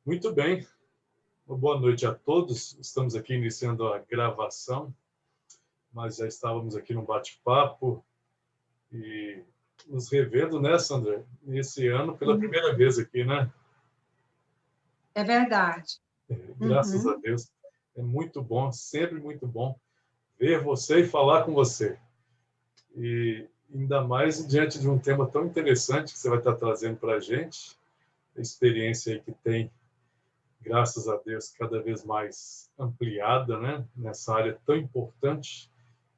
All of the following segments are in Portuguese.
Muito bem, uma boa noite a todos. Estamos aqui iniciando a gravação, mas já estávamos aqui no bate-papo e nos revendo, né, Sandra? Esse ano pela primeira vez aqui, né? É verdade. Graças a Deus. É muito bom, sempre muito bom ver você e falar com você. E ainda mais diante de um tema tão interessante que você vai estar trazendo para a gente, a experiência aí que tem, graças a Deus, cada vez mais ampliada, né? Nessa área tão importante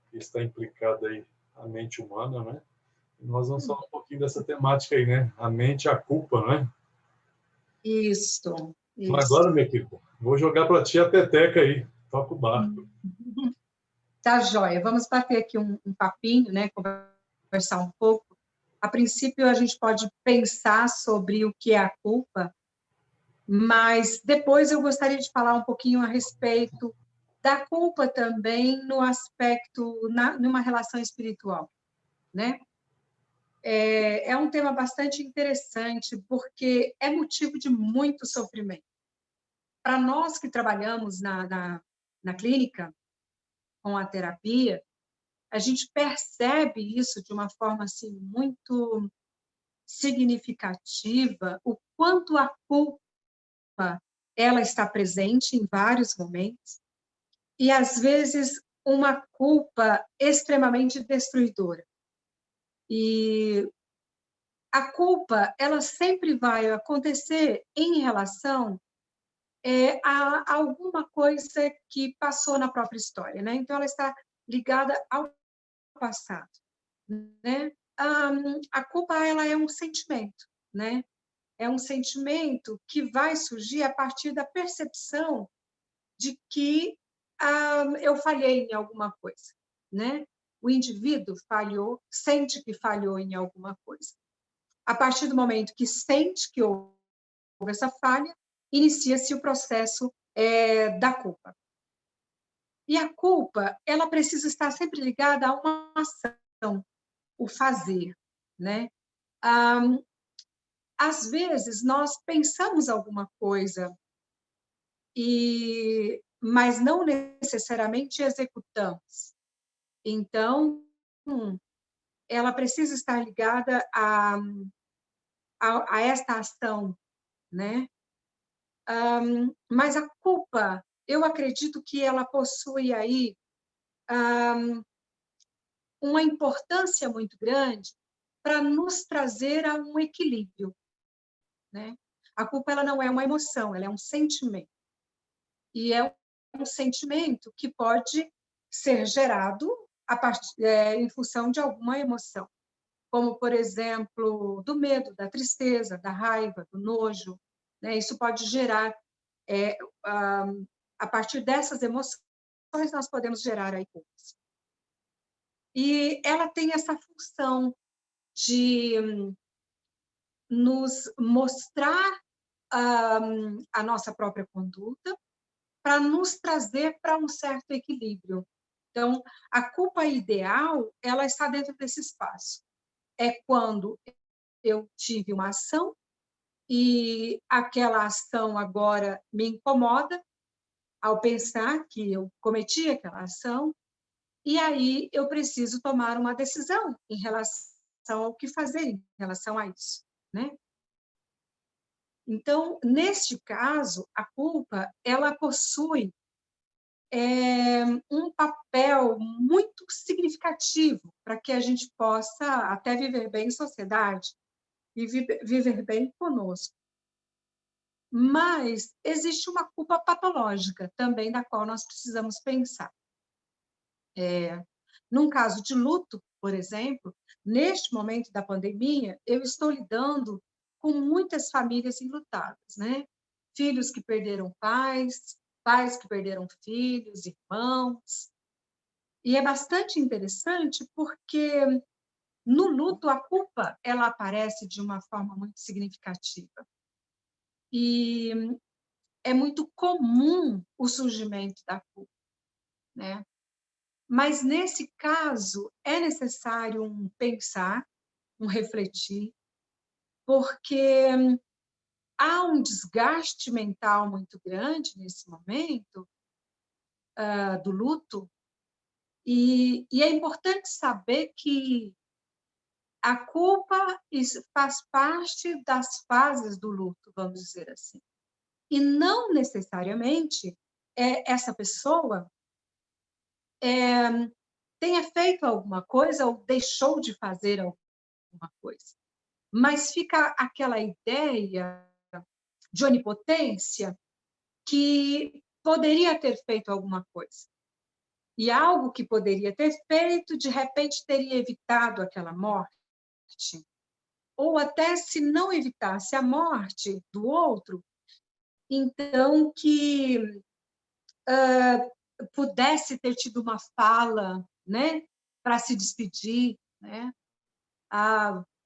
que está implicada aí a mente humana, né? E nós vamos falar um pouquinho dessa temática aí, né? A mente e a culpa, né? Isso. Mas agora, minha querida, vou jogar para ti a peteca aí. Toca o barco. Tá joia. Vamos bater aqui um papinho, né? Conversar um pouco. A princípio, a gente pode pensar sobre o que é a culpa, mas depois eu gostaria de falar um pouquinho a respeito da culpa também no aspecto, numa relação espiritual, né? É um tema bastante interessante, porque é motivo de muito sofrimento. Para nós que trabalhamos na clínica, com a terapia, a gente percebe isso de uma forma assim, muito significativa, o quanto a culpa ela está presente em vários momentos, e às vezes uma culpa extremamente destruidora. E a culpa, ela sempre vai acontecer em relação a alguma coisa que passou na própria história, né? Então, ela está ligada ao passado, né? A culpa, ela é um sentimento, né? É um sentimento que vai surgir a partir da percepção de que eu falhei em alguma coisa, né? O indivíduo falhou, sente que falhou em alguma coisa. A partir do momento que sente que houve essa falha, inicia-se o processo da culpa. E a culpa, ela precisa estar sempre ligada a uma ação, o fazer, né? Às vezes, nós pensamos alguma coisa, mas não necessariamente executamos. Então, ela precisa estar ligada a esta ação, né? Mas a culpa, eu acredito que ela possui aí uma importância muito grande para nos trazer a um equilíbrio, né? A culpa, ela não é uma emoção, ela é um sentimento. E é um sentimento que pode ser gerado em função de alguma emoção, como, por exemplo, do medo, da tristeza, da raiva, do nojo, né? Isso pode gerar, a partir dessas emoções, nós podemos gerar aí culpas. E ela tem essa função de nos mostrar a nossa própria conduta, para nos trazer para um certo equilíbrio. Então, a culpa ideal, ela está dentro desse espaço. É quando eu tive uma ação e aquela ação agora me incomoda ao pensar que eu cometi aquela ação, e aí eu preciso tomar uma decisão em relação ao que fazer em relação a isso, né? Então, neste caso, a culpa, ela possui um papel muito significativo para que a gente possa até viver bem em sociedade e viver bem conosco. Mas existe uma culpa patológica também, da qual nós precisamos pensar. Num caso de luto, por exemplo, neste momento da pandemia, eu estou lidando com muitas famílias enlutadas, né? Filhos que perderam pais, pais que perderam filhos, irmãos. E é bastante interessante porque no luto a culpa ela aparece de uma forma muito significativa. E é muito comum o surgimento da culpa, né? Mas nesse caso é necessário um pensar, um refletir, porque há um desgaste mental muito grande nesse momento do luto, e é importante saber que a culpa faz parte das fases do luto, vamos dizer assim. E não necessariamente essa pessoa tenha feito alguma coisa ou deixou de fazer alguma coisa. Mas fica aquela ideia de onipotência que poderia ter feito alguma coisa. E algo que poderia ter feito, de repente, teria evitado aquela morte. Ou até, se não evitasse a morte do outro, então que pudesse ter tido uma fala, né, para se despedir, né?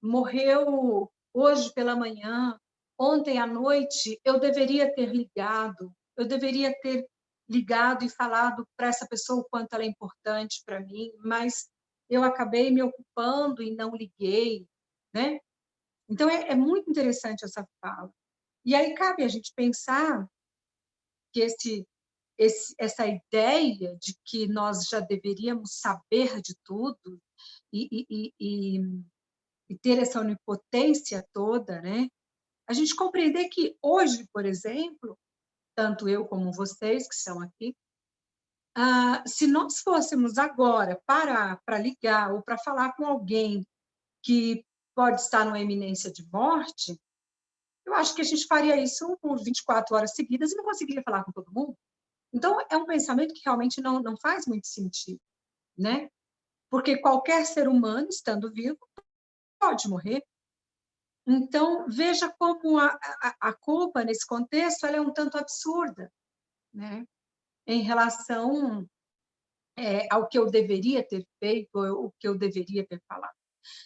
Morreu hoje pela manhã, ontem à noite eu deveria ter ligado e falado para essa pessoa o quanto ela é importante para mim, mas eu acabei me ocupando e não liguei, né? Então é muito interessante essa fala. E aí cabe a gente pensar que essa ideia de que nós já deveríamos saber de tudo e ter essa onipotência toda, né? A gente compreender que hoje, por exemplo, tanto eu como vocês que estão aqui, se nós fôssemos agora parar para ligar ou para falar com alguém que pode estar numa iminência de morte, eu acho que a gente faria isso por 24 horas seguidas e não conseguiria falar com todo mundo. Então, é um pensamento que realmente não faz muito sentido, né? Porque qualquer ser humano, estando vivo, pode morrer. Então, veja como a culpa, nesse contexto, ela é um tanto absurda, né? Em relação ao que eu deveria ter feito, ou o que eu deveria ter falado.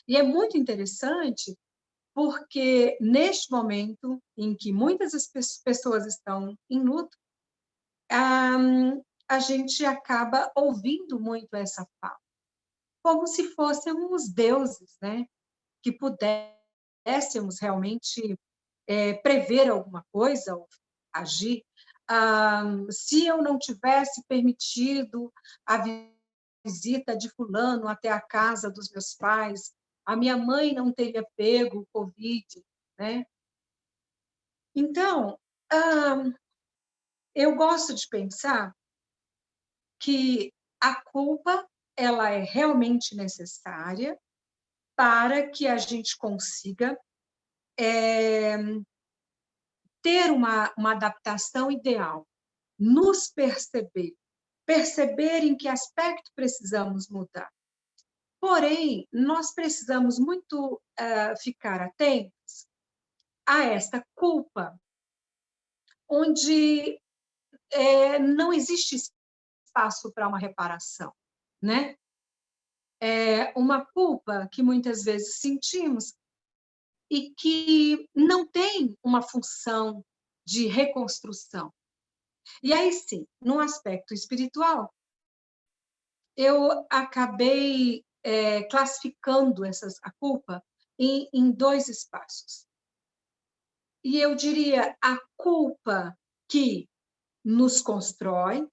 E é muito interessante, porque neste momento em que muitas pessoas estão em luto, a gente acaba ouvindo muito essa fala, como se fôssemos deuses, né? Que pudéssemos realmente prever alguma coisa, ou agir. Se eu não tivesse permitido a visita de fulano até a casa dos meus pais, a minha mãe não teria pego o Covid, né? Então, eu gosto de pensar que a culpa ela é realmente necessária para que a gente consiga ter uma adaptação ideal, nos perceber em que aspecto precisamos mudar. Porém, nós precisamos muito ficar atentos a esta culpa, onde não existe espaço para uma reparação, né? É uma culpa que muitas vezes sentimos e que não tem uma função de reconstrução. E aí sim, no aspecto espiritual, eu acabei classificando a culpa em dois espaços. E eu diria a culpa que nos constrói,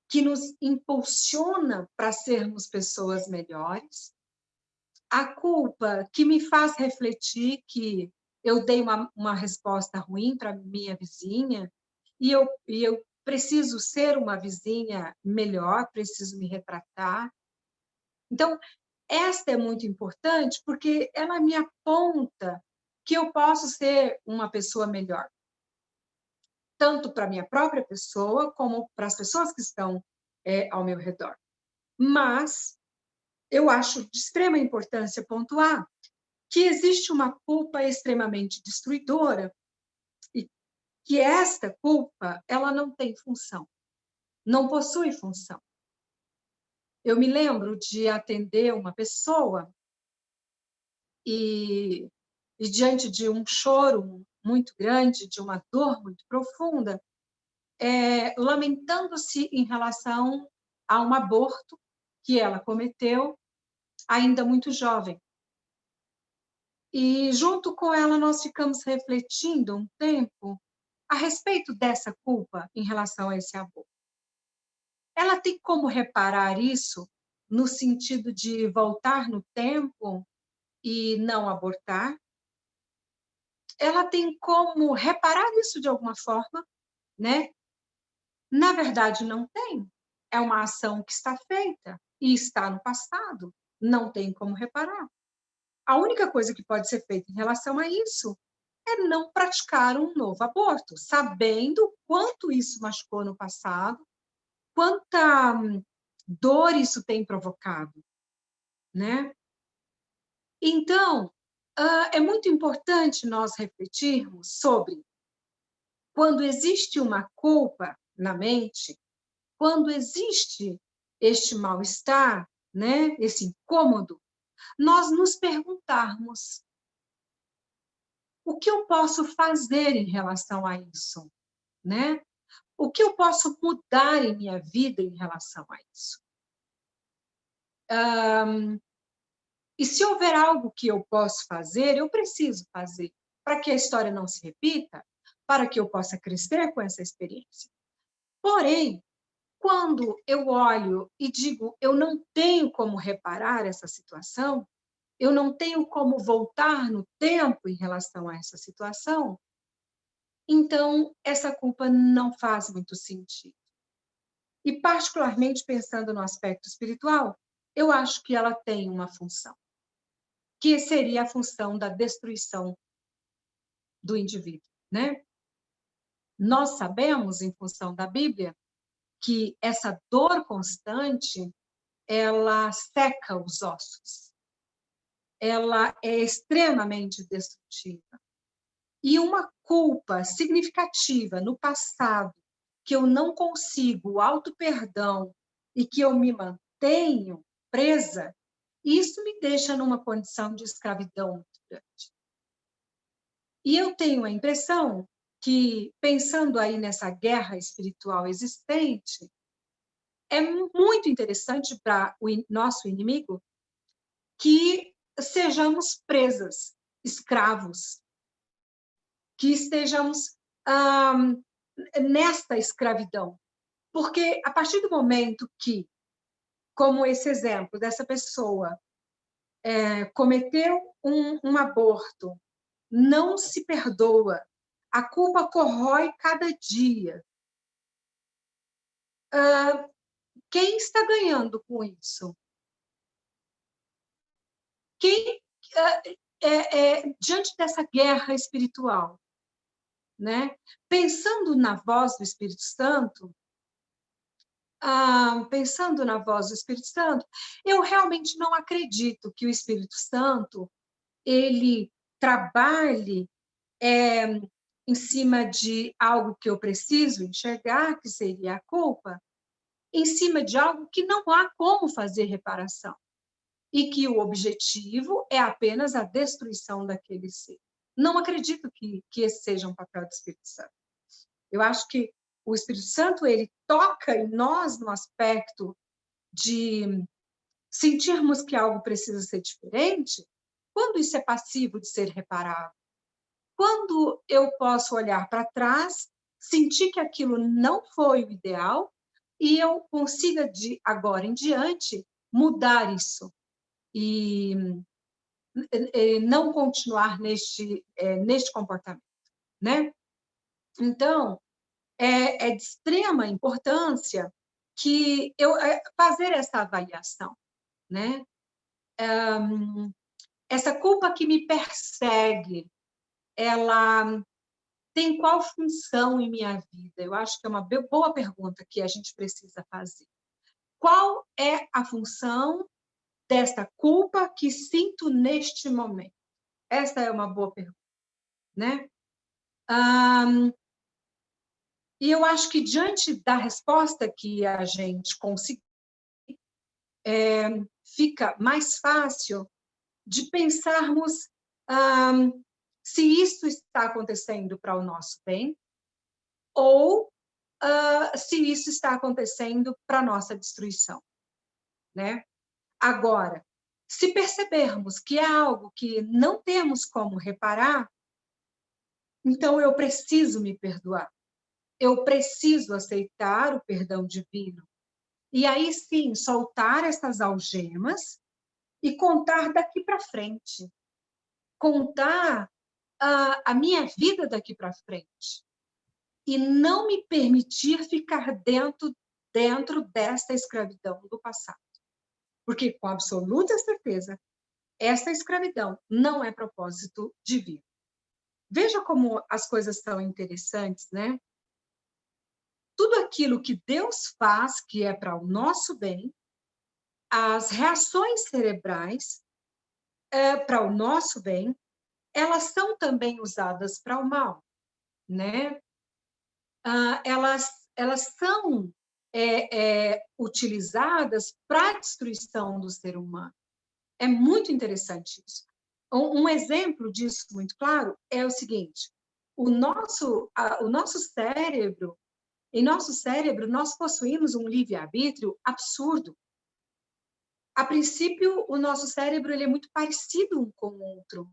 que nos impulsiona para sermos pessoas melhores, a culpa que me faz refletir que eu dei uma resposta ruim para minha vizinha e eu preciso ser uma vizinha melhor, preciso me retratar. Então, esta é muito importante porque ela me aponta que eu posso ser uma pessoa melhor, tanto para a minha própria pessoa, como para as pessoas que estão ao meu redor. Mas eu acho de extrema importância pontuar que existe uma culpa extremamente destruidora e que esta culpa ela não tem função, não possui função. Eu me lembro de atender uma pessoa e diante de um choro muito grande, de uma dor muito profunda, lamentando-se em relação a um aborto que ela cometeu, ainda muito jovem. E, junto com ela, nós ficamos refletindo um tempo a respeito dessa culpa em relação a esse aborto. Ela tem como reparar isso no sentido de voltar no tempo e não abortar? Ela tem como reparar isso de alguma forma, né? Na verdade, não tem. É uma ação que está feita e está no passado. Não tem como reparar. A única coisa que pode ser feita em relação a isso é não praticar um novo aborto, sabendo quanto isso machucou no passado, quanta dor isso tem provocado, né? Então, é muito importante nós refletirmos sobre quando existe uma culpa na mente, quando existe este mal-estar, né, esse incômodo, nós nos perguntarmos: o que eu posso fazer em relação a isso, né? O que eu posso mudar em minha vida em relação a isso? E se houver algo que eu posso fazer, eu preciso fazer, para que a história não se repita, para que eu possa crescer com essa experiência. Porém, quando eu olho e digo, eu não tenho como reparar essa situação, eu não tenho como voltar no tempo em relação a essa situação, então essa culpa não faz muito sentido. E, particularmente, pensando no aspecto espiritual, eu acho que ela tem uma função, que seria a função da destruição do indivíduo, né? Nós sabemos, em função da Bíblia, que essa dor constante, ela seca os ossos, ela é extremamente destrutiva. E uma culpa significativa no passado, que eu não consigo auto-perdão e que eu me mantenho presa, isso me deixa numa condição de escravidão muito grande. E eu tenho a impressão que, pensando aí nessa guerra espiritual existente, é muito interessante para o nosso inimigo que sejamos presas, escravos, que estejamos nesta escravidão. Porque a partir do momento que, como esse exemplo dessa pessoa, cometeu um aborto, não se perdoa, a culpa corrói cada dia. Quem está ganhando com isso? Quem, diante dessa guerra espiritual, né? Pensando na voz do Espírito Santo, eu realmente não acredito que o Espírito Santo ele trabalhe em cima de algo que eu preciso enxergar, que seria a culpa, em cima de algo que não há como fazer reparação, e que o objetivo é apenas a destruição daquele ser. Não acredito que esse seja um papel do Espírito Santo. Eu acho que o Espírito Santo ele toca em nós no aspecto de sentirmos que algo precisa ser diferente, quando isso é passivo de ser reparado. Quando eu posso olhar para trás, sentir que aquilo não foi o ideal, e eu consiga, de agora em diante, mudar isso. E não continuar neste comportamento, né? Então, é de extrema importância que eu fazer essa avaliação, né? Essa culpa que me persegue, ela tem qual função em minha vida? Eu acho que é uma boa pergunta que a gente precisa fazer. Qual é a função desta culpa que sinto neste momento? Essa é uma boa pergunta, né? E eu acho que, diante da resposta que a gente conseguir, fica mais fácil de pensarmos se isso está acontecendo para o nosso bem ou se isso está acontecendo para a nossa destruição, né? Agora, Se percebermos que é algo que não temos como reparar, então eu preciso me perdoar. Eu preciso aceitar o perdão divino. E aí sim, soltar essas algemas e contar daqui para frente. Contar a minha vida daqui para frente. E não me permitir ficar dentro desta escravidão do passado. Porque, com absoluta certeza, essa escravidão não é propósito divino. Veja como as coisas são interessantes, né? Tudo aquilo que Deus faz, que é para o nosso bem, as reações cerebrais para o nosso bem, elas são também usadas para o mal, né? Elas são utilizadas para a destruição do ser humano. É muito interessante isso. Um exemplo disso muito claro é o seguinte: o nosso cérebro, em nosso cérebro, nós possuímos um livre-arbítrio absurdo. A princípio, o nosso cérebro ele é muito parecido um com o outro.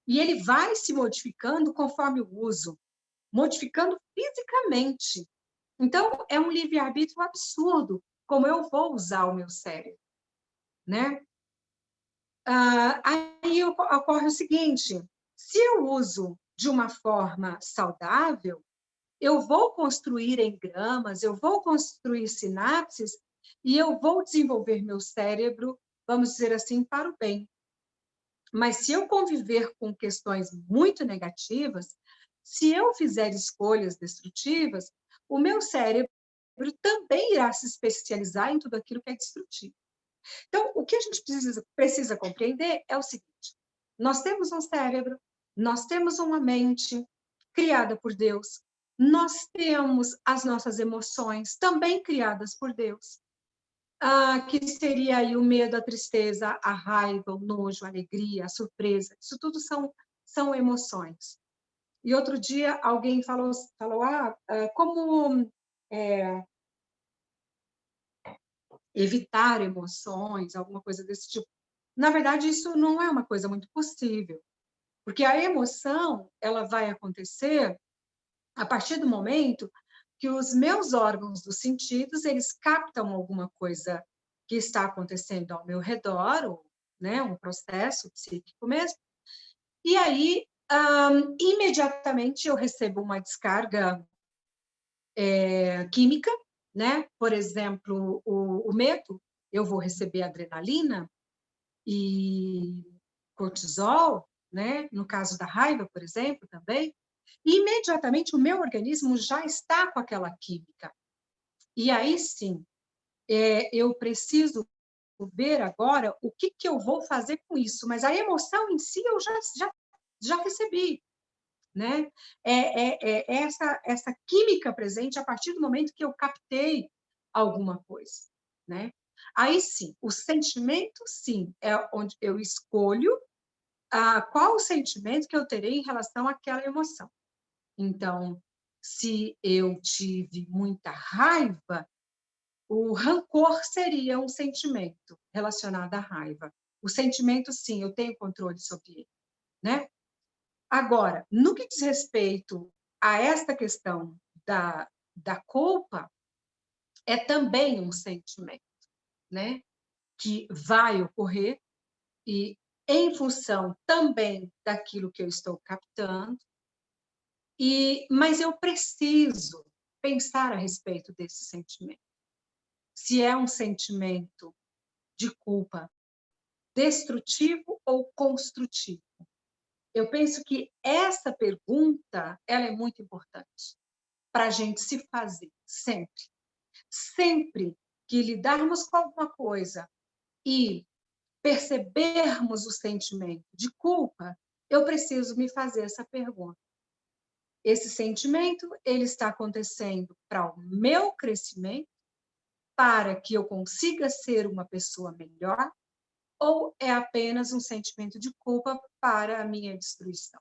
E ele vai se modificando conforme o uso, modificando fisicamente. Então, é um livre-arbítrio absurdo como eu vou usar o meu cérebro, né? Aí ocorre o seguinte: se eu uso de uma forma saudável, eu vou construir engramas, eu vou construir sinapses e eu vou desenvolver meu cérebro, vamos dizer assim, para o bem. Mas se eu conviver com questões muito negativas, se eu fizer escolhas destrutivas, o meu cérebro também irá se especializar em tudo aquilo que é destrutivo. Então, o que a gente precisa compreender é o seguinte: nós temos um cérebro, nós temos uma mente criada por Deus, nós temos as nossas emoções também criadas por Deus, que seria aí o medo, a tristeza, a raiva, o nojo, a alegria, a surpresa. Isso tudo são emoções. E outro dia alguém falou como evitar emoções, alguma coisa desse tipo. Na verdade, isso não é uma coisa muito possível, porque a emoção ela vai acontecer a partir do momento que os meus órgãos dos sentidos eles captam alguma coisa que está acontecendo ao meu redor, ou, né, um processo psíquico mesmo, e aí imediatamente eu recebo uma descarga química, né? Por exemplo, o medo, eu vou receber adrenalina e cortisol, né? No caso da raiva, por exemplo, também. E imediatamente o meu organismo já está com aquela química. E aí sim, eu preciso ver agora o que eu vou fazer com isso. Mas a emoção em si eu já recebi. Né? Essa química presente a partir do momento que eu captei alguma coisa, né? Aí sim, o sentimento sim é onde eu escolho qual o sentimento que eu terei em relação àquela emoção. Então, se eu tive muita raiva, o rancor seria um sentimento relacionado à raiva. O sentimento sim, eu tenho controle sobre ele, né? Agora, no que diz respeito a esta questão da culpa, é também um sentimento, né? Que vai ocorrer e em função também daquilo que eu estou captando, mas eu preciso pensar a respeito desse sentimento. Se é um sentimento de culpa destrutivo ou construtivo. Eu penso que essa pergunta ela é muito importante para a gente se fazer, sempre. Sempre que lidarmos com alguma coisa e percebermos o sentimento de culpa, eu preciso me fazer essa pergunta. Esse sentimento, ele está acontecendo para o meu crescimento, para que eu consiga ser uma pessoa melhor, ou é apenas um sentimento de culpa para a minha destruição?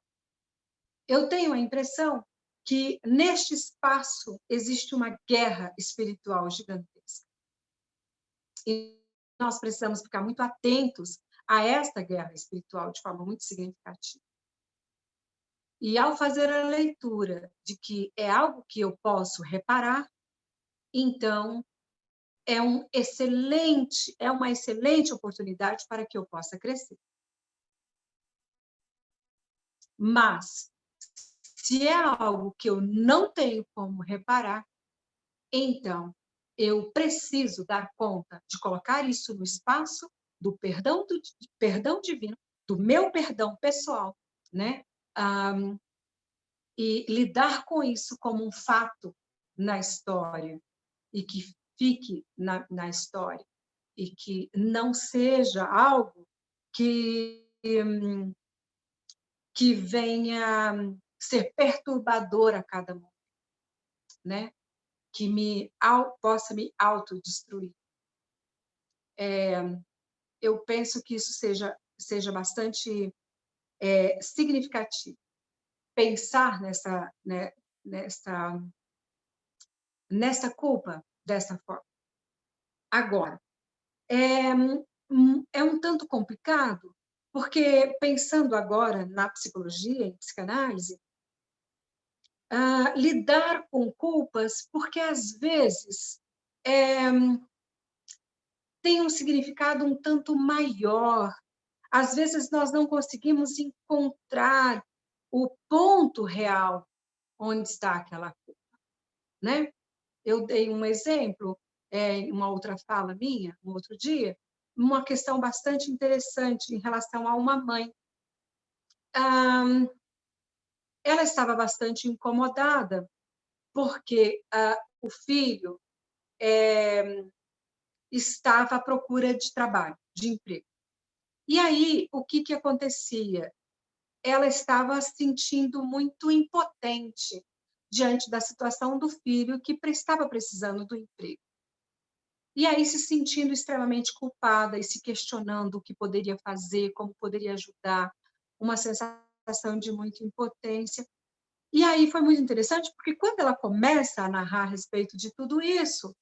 Eu tenho a impressão que neste espaço existe uma guerra espiritual gigantesca. nós precisamos ficar muito atentos a esta guerra espiritual de forma muito significativa. E ao fazer a leitura de que é algo que eu posso reparar, então é uma excelente oportunidade para que eu possa crescer. Mas, se é algo que eu não tenho como reparar, então eu preciso dar conta de colocar isso no espaço do perdão divino, do meu perdão pessoal, né? E lidar com isso como um fato na história, e que fique na história, e que não seja algo que venha ser perturbador a cada momento, né? Que possa me autodestruir. Eu penso que isso seja bastante significativo. Pensar nessa culpa dessa forma. Agora, é um tanto complicado, porque pensando agora na psicologia, em psicanálise, lidar com culpas, porque às vezes tem um significado um tanto maior. Às vezes nós não conseguimos encontrar o ponto real onde está aquela culpa, né? Eu dei um exemplo, em uma outra fala minha, um outro dia, uma questão bastante interessante em relação a uma mãe. Ela estava bastante incomodada, porque o filho estava à procura de trabalho, de emprego. E aí, o que acontecia? Ela estava se sentindo muito impotente diante da situação do filho que estava precisando do emprego. E aí se sentindo extremamente culpada e se questionando o que poderia fazer, como poderia ajudar, uma sensação de muita impotência. E aí foi muito interessante, porque quando ela começa a narrar a respeito de tudo isso,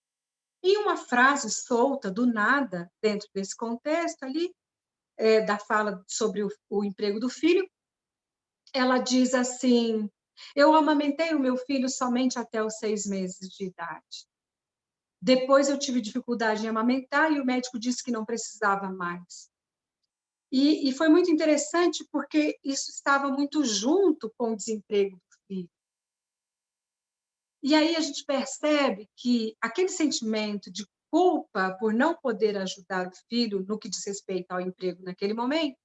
em uma frase solta, do nada, dentro desse contexto ali, da fala sobre o emprego do filho, ela diz assim: eu amamentei o meu filho somente até os 6 meses de idade. Depois eu tive dificuldade em amamentar e o médico disse que não precisava mais. E foi muito interessante porque isso estava muito junto com o desemprego do filho. E aí a gente percebe que aquele sentimento de culpa por não poder ajudar o filho no que diz respeito ao emprego naquele momento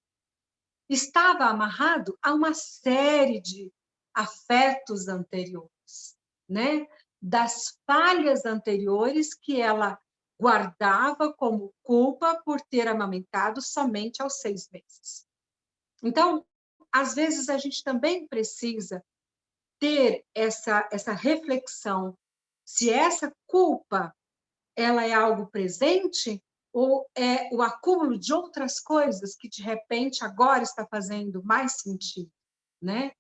estava amarrado a uma série de afetos anteriores, né? Das falhas anteriores que ela guardava como culpa por ter amamentado somente aos 6 meses. Então, às vezes, a gente também precisa ter essa reflexão, se essa culpa ela é algo presente ou é o acúmulo de outras coisas que, de repente, agora está fazendo mais sentido, né?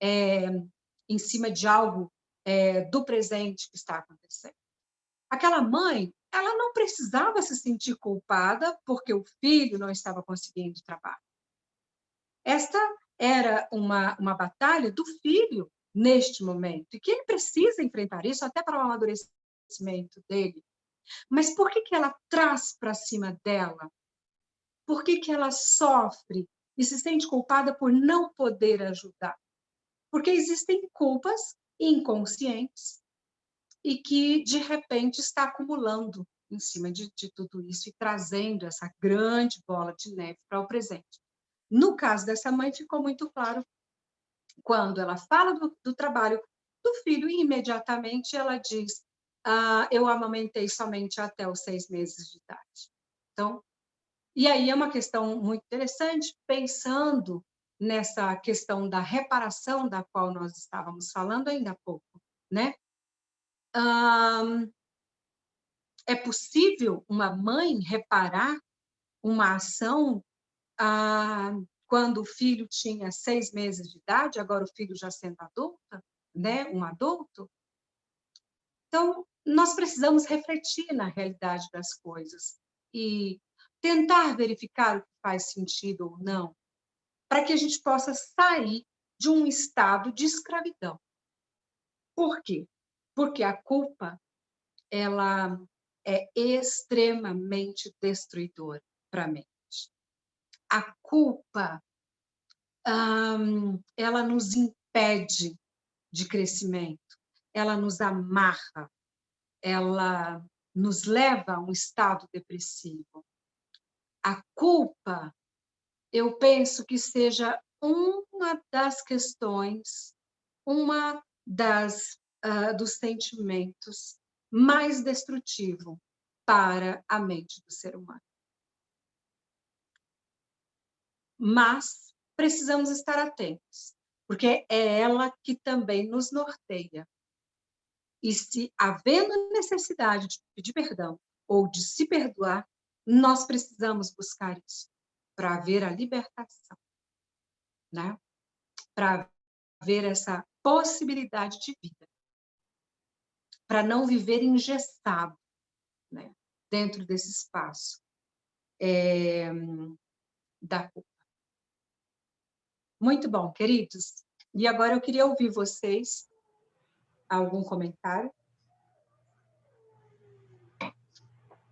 Em cima de algo do presente que está acontecendo. Aquela mãe, ela não precisava se sentir culpada porque o filho não estava conseguindo trabalho. Esta era uma batalha do filho neste momento, e que ele precisa enfrentar isso até para o amadurecimento dele. Mas por que ela traz para cima dela? Por que ela sofre e se sente culpada por não poder ajudar? Porque existem culpas inconscientes e que, de repente, está acumulando em cima de tudo isso e trazendo essa grande bola de neve para o presente. No caso dessa mãe, ficou muito claro quando ela fala do trabalho do filho e imediatamente ela diz: eu amamentei somente até os 6 meses de idade. Então, e aí é uma questão muito interessante, pensando nessa questão da reparação da qual nós estávamos falando ainda há pouco, né? É possível uma mãe reparar uma ação quando o filho tinha 6 meses de idade, agora o filho já sendo adulta, né? Um adulto? Então, nós precisamos refletir na realidade das coisas e tentar verificar o que faz sentido ou não, para que a gente possa sair de um estado de escravidão. Por quê? Porque a culpa, ela é extremamente destruidora para a mente. A culpa, ela nos impede de crescimento, ela nos amarra, ela nos leva a um estado depressivo. A culpa, eu penso que seja uma das questões, uma dos sentimentos mais destrutivo para a mente do ser humano. Mas precisamos estar atentos, porque é ela que também nos norteia. E se havendo necessidade de pedir perdão ou de se perdoar, nós precisamos buscar isso para haver a libertação, né? Para haver essa possibilidade de vida, para não viver engessado, né? Dentro desse espaço da culpa. Muito bom, queridos. E agora eu queria ouvir vocês. Algum comentário?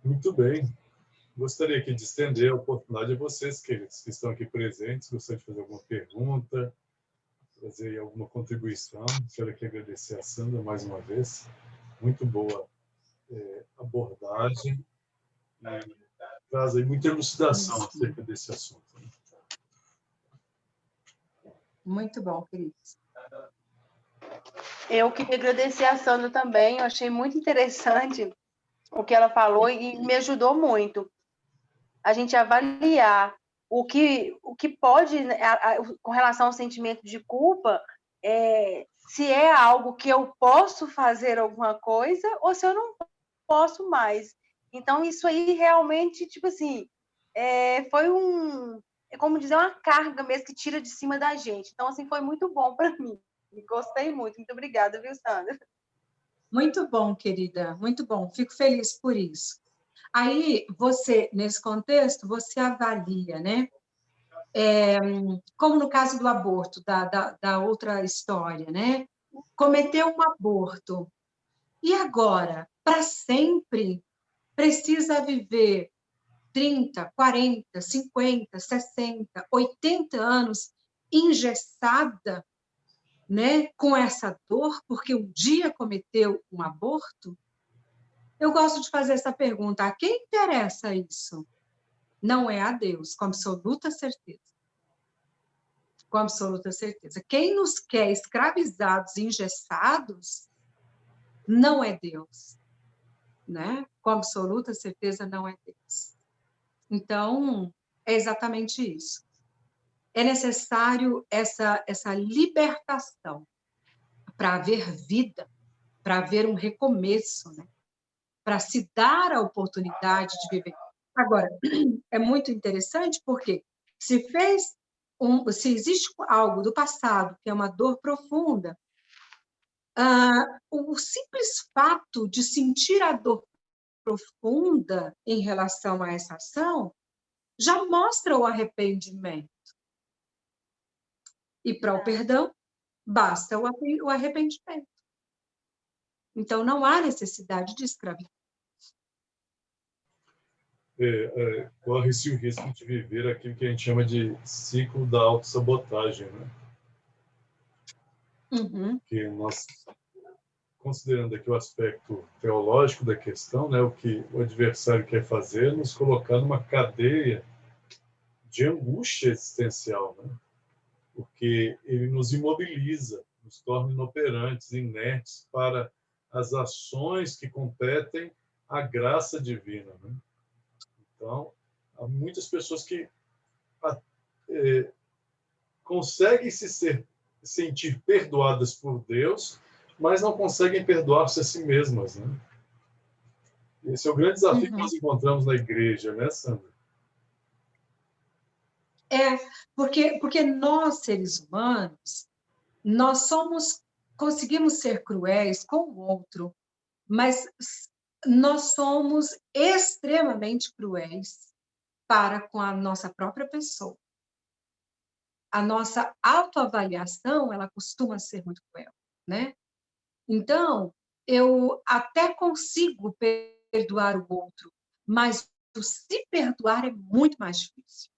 Muito bem. Gostaria aqui de estender a oportunidade a vocês, queridos, que estão aqui presentes. Gostaria de fazer alguma pergunta, trazer alguma contribuição. Quero aqui agradecer a Sandra mais uma vez. Muito boa abordagem. E traz aí muita elucidação acerca desse assunto. Muito bom, queridos. Eu queria agradecer a Sandra também. Eu achei muito interessante o que ela falou e me ajudou muito a gente avaliar o que pode, com relação ao sentimento de culpa, se é algo que eu posso fazer alguma coisa ou se eu não posso mais. Então, isso aí realmente, tipo assim, foi como dizer, uma carga mesmo que tira de cima da gente. Então, assim, foi muito bom para mim. Gostei muito. Muito obrigada, viu, Sandra? Muito bom, querida. Muito bom. Fico feliz por isso. Aí, você, nesse contexto, você avalia, né? Como no caso do aborto, da outra história, né? Cometeu um aborto. E agora, para sempre, precisa viver 30, 40, 50, 60, 80 anos engessada, né, com essa dor, porque um dia cometeu um aborto? Eu gosto de fazer essa pergunta: a quem interessa isso? Não é a Deus, com absoluta certeza. Com absoluta certeza. Quem nos quer escravizados, engessados, não é Deus, né? Com absoluta certeza não é Deus. Então, é exatamente isso. É necessário essa libertação para haver vida, para haver um recomeço, né? Para se dar a oportunidade de viver. Agora, é muito interessante porque se existe algo do passado que é uma dor profunda, o simples fato de sentir a dor profunda em relação a essa ação já mostra o arrependimento. E para o perdão, basta o arrependimento. Então, não há necessidade de escravidão. Corre-se o risco de viver aquilo que a gente chama de ciclo da autossabotagem, né? Uhum. Que nós, considerando aqui o aspecto teológico da questão, né, o que o adversário quer fazer é nos colocar numa cadeia de angústia existencial, né? Porque ele nos imobiliza, nos torna inoperantes, inertes para as ações que competem à graça divina, né? Então, há muitas pessoas que conseguem se sentir perdoadas por Deus, mas não conseguem perdoar-se a si mesmas, né? Esse é o grande desafio que nós encontramos na igreja, né, Sandra? Porque nós, seres humanos, nós conseguimos ser cruéis com o outro, mas nós somos extremamente cruéis para com a nossa própria pessoa. A nossa autoavaliação, ela costuma ser muito cruel, né? Então, eu até consigo perdoar o outro, mas o se perdoar é muito mais difícil.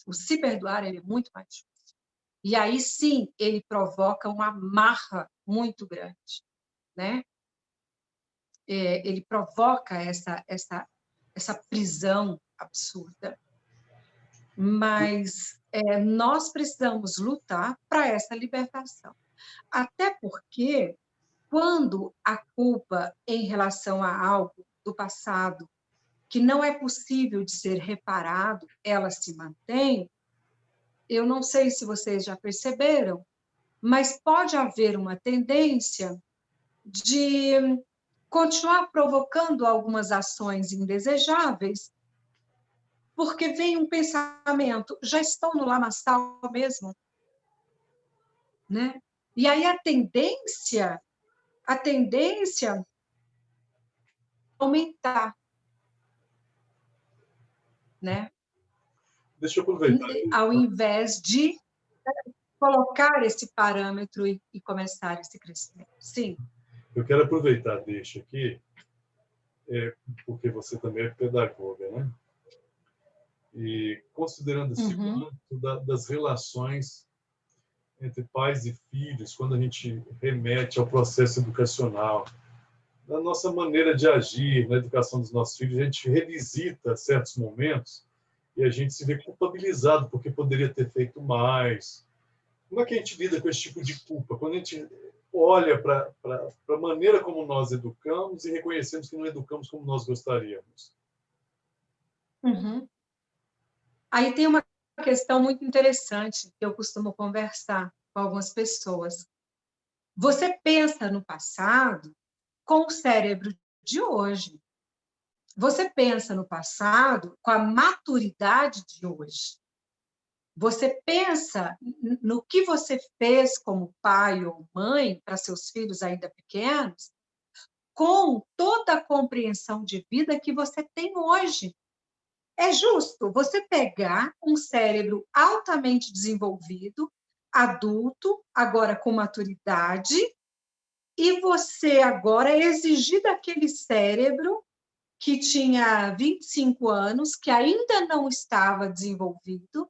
O se perdoar é muito mais difícil. E aí, sim, ele provoca uma marra muito grande, né? Ele provoca essa prisão absurda. Mas nós precisamos lutar para essa libertação. Até porque, quando a culpa em relação a algo do passado que não é possível de ser reparado, ela se mantém, eu não sei se vocês já perceberam, mas pode haver uma tendência de continuar provocando algumas ações indesejáveis, porque vem um pensamento, já estou no lamaçal mesmo, né? E aí a tendência é aumentar, né? Deixa eu aproveitar. Ao invés de colocar esse parâmetro e começar esse crescimento. Sim. Eu quero aproveitar, deixa aqui, porque você também é pedagoga, né? E considerando esse ponto das relações entre pais e filhos, quando a gente remete ao processo educacional, da nossa maneira de agir na educação dos nossos filhos, a gente revisita certos momentos e a gente se vê culpabilizado porque poderia ter feito mais. Como é que a gente lida com esse tipo de culpa? Quando a gente olha para a maneira como nós educamos e reconhecemos que não educamos como nós gostaríamos. Aí tem uma questão muito interessante que eu costumo conversar com algumas pessoas. Você pensa no passado com o cérebro de hoje. Você pensa no passado com a maturidade de hoje. Você pensa no que você fez como pai ou mãe para seus filhos ainda pequenos, com toda a compreensão de vida que você tem hoje. É justo você pegar um cérebro altamente desenvolvido, adulto, agora com maturidade, e você agora exigir daquele cérebro que tinha 25 anos, que ainda não estava desenvolvido,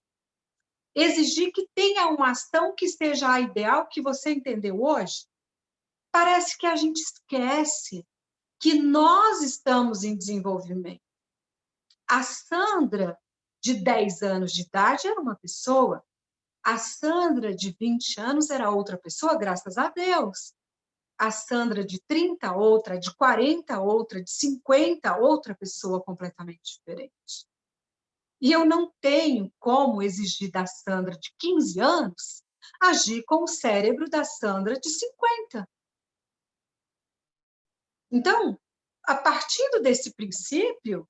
exigir que tenha uma ação que seja a ideal que você entendeu hoje? Parece que a gente esquece que nós estamos em desenvolvimento. A Sandra, de 10 anos de idade, era uma pessoa. A Sandra, de 20 anos, era outra pessoa, graças a Deus. A Sandra, de 30, outra, de 40, outra, de 50, outra pessoa completamente diferente. E eu não tenho como exigir da Sandra, de 15 anos, agir com o cérebro da Sandra, de 50. Então, a partir desse princípio,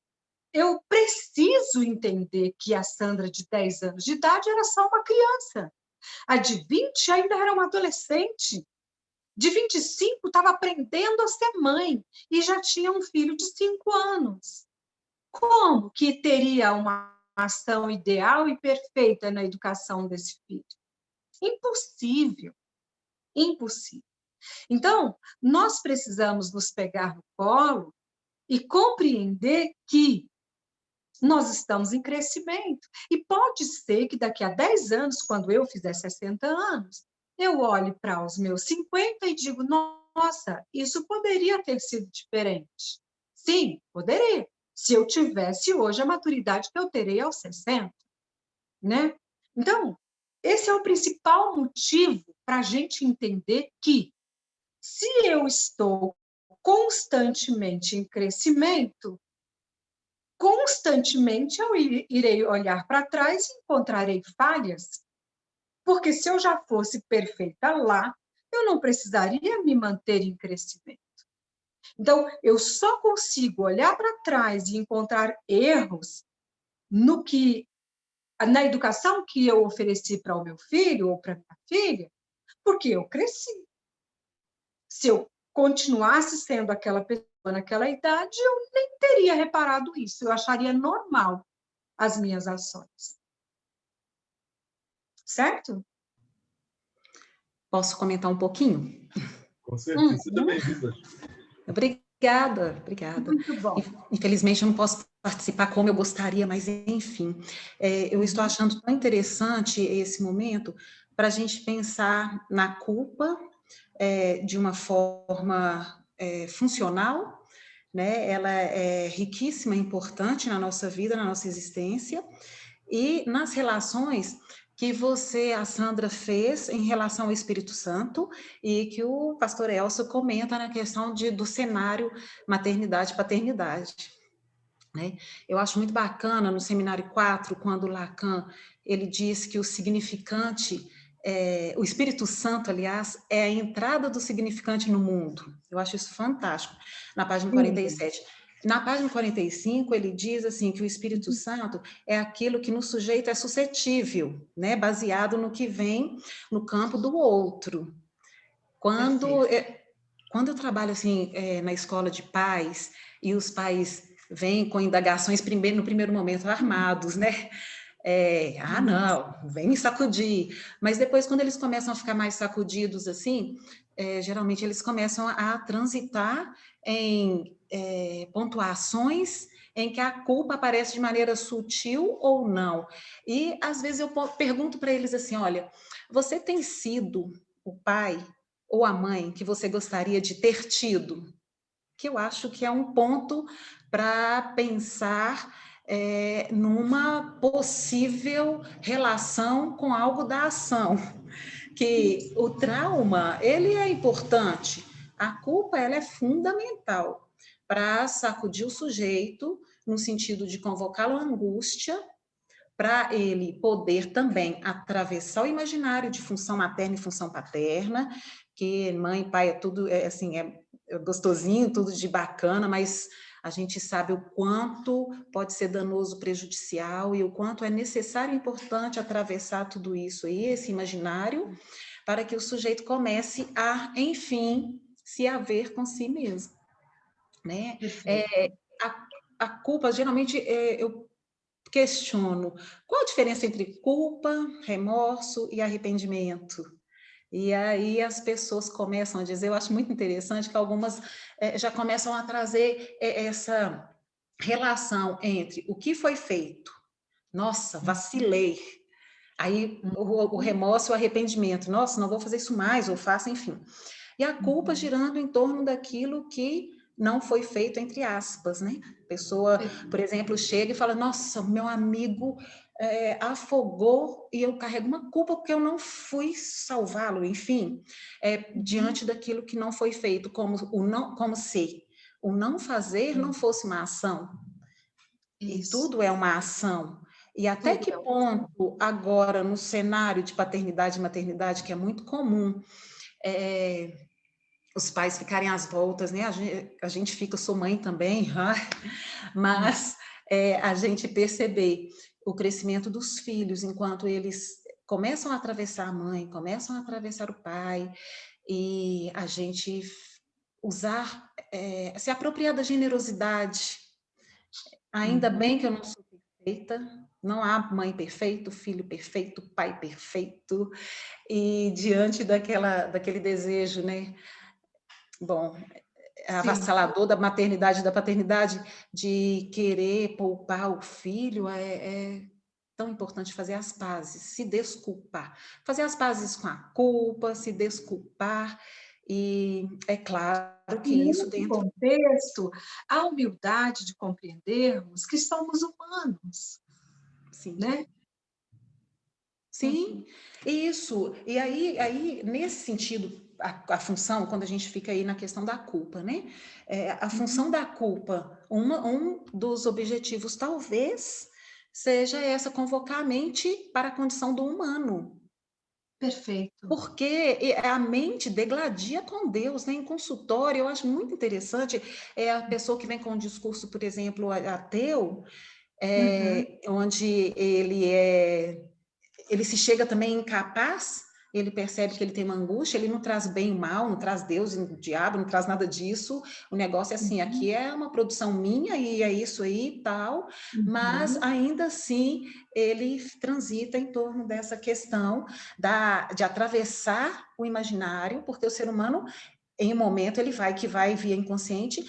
eu preciso entender que a Sandra, de 10 anos de idade, era só uma criança. A de 20 ainda era uma adolescente. De 25 estava aprendendo a ser mãe e já tinha um filho de 5 anos. Como que teria uma ação ideal e perfeita na educação desse filho? Impossível. Impossível. Então, nós precisamos nos pegar no colo e compreender que nós estamos em crescimento. E pode ser que daqui a 10 anos, quando eu fizer 60 anos, eu olhe para os meus 50 e digo, nossa, isso poderia ter sido diferente. Sim, poderia, se eu tivesse hoje a maturidade que eu terei aos 60. Né? Então, esse é o principal motivo para a gente entender que, se eu estou constantemente em crescimento, constantemente eu irei olhar para trás e encontrarei falhas, porque se eu já fosse perfeita lá, eu não precisaria me manter em crescimento. Então, eu só consigo olhar para trás e encontrar erros na educação que eu ofereci para o meu filho ou para minha filha, porque eu cresci. Se eu continuasse sendo aquela pessoa naquela idade, eu nem teria reparado isso, eu acharia normal. as minhas ações. Certo? Posso comentar um pouquinho? Com certeza. Seja bem-vinda. Obrigada, obrigada. Muito bom. Infelizmente, eu não posso participar como eu gostaria, mas, enfim, eu estou achando tão interessante esse momento para a gente pensar na culpa de uma forma funcional, né? Ela é riquíssima, importante na nossa vida, na nossa existência, e nas relações que a Sandra, fez em relação ao Espírito Santo e que o pastor Elcio comenta na questão do cenário maternidade e paternidade. Né? Eu acho muito bacana no Seminário 4, quando Lacan ele diz que o significante, o Espírito Santo, aliás, é a entrada do significante no mundo. Eu acho isso fantástico, na página 47. Na página 45, ele diz assim que o Espírito Santo é aquilo que no sujeito é suscetível, né? Baseado no que vem no campo do outro. Quando eu trabalho assim, na escola de pais, e os pais vêm com indagações no primeiro momento armados, né? Não, vem me sacudir. Mas depois, quando eles começam a ficar mais sacudidos assim, geralmente eles começam a transitar em pontuações em que a culpa aparece de maneira sutil ou não. E às vezes eu pergunto para eles assim: olha, você tem sido o pai ou a mãe que você gostaria de ter tido? Que eu acho que é um ponto para pensar numa possível relação com algo da ação. Que o trauma, ele é importante, a culpa, ela é fundamental para sacudir o sujeito, no sentido de convocá-lo à angústia, para ele poder também atravessar o imaginário de função materna e função paterna, que mãe e pai é tudo, assim, é gostosinho, tudo de bacana, mas a gente sabe o quanto pode ser danoso, prejudicial, e o quanto é necessário e importante atravessar tudo isso aí, esse imaginário, para que o sujeito comece a, enfim, se haver com si mesmo. Né? A culpa, geralmente, eu questiono, qual a diferença entre culpa, remorso e arrependimento? E aí as pessoas começam a dizer, eu acho muito interessante que algumas já começam a trazer essa relação entre o que foi feito, nossa, vacilei, aí o remorso e o arrependimento, nossa, não vou fazer isso mais, ou faço, enfim. E a culpa girando em torno daquilo que não foi feito, entre aspas, né? A pessoa, por exemplo, chega e fala, nossa, meu amigo afogou e eu carrego uma culpa porque eu não fui salvá-lo, enfim, diante daquilo que não foi feito, como se o não fazer não fosse uma ação. E tudo é uma ação. E até que ponto, agora, no cenário de paternidade e maternidade, que é muito comum, os pais ficarem às voltas, né? A gente fica, eu sou mãe também, mas a gente perceber o crescimento dos filhos enquanto eles começam a atravessar a mãe, começam a atravessar o pai, e a gente usar, se apropriar da generosidade. Ainda bem que eu não sou perfeita, não há mãe perfeita, filho perfeito, pai perfeito, e diante daquele desejo, né? Bom, avassalador da maternidade e da paternidade, de querer poupar o filho, é tão importante fazer as pazes, se desculpar. Fazer as pazes com a culpa, se desculpar, e é claro que isso Nesse dentro... contexto, a humildade de compreendermos que somos humanos, Sim. né? Sim, isso. E aí nesse sentido, a função, quando a gente fica aí na questão da culpa, né? A função da culpa, um dos objetivos, talvez, seja essa, convocar a mente para a condição do humano. Perfeito. Porque a mente degladia com Deus, né? Em consultório, eu acho muito interessante, a pessoa que vem com um discurso, por exemplo, ateu, onde ele se chega também incapaz ele percebe que ele tem uma angústia, ele não traz bem e mal, não traz Deus e o diabo, não traz nada disso. O negócio é assim, aqui é uma produção minha e é isso aí e tal, mas ainda assim ele transita em torno dessa questão de atravessar o imaginário, porque o ser humano, em um momento, ele vai via inconsciente,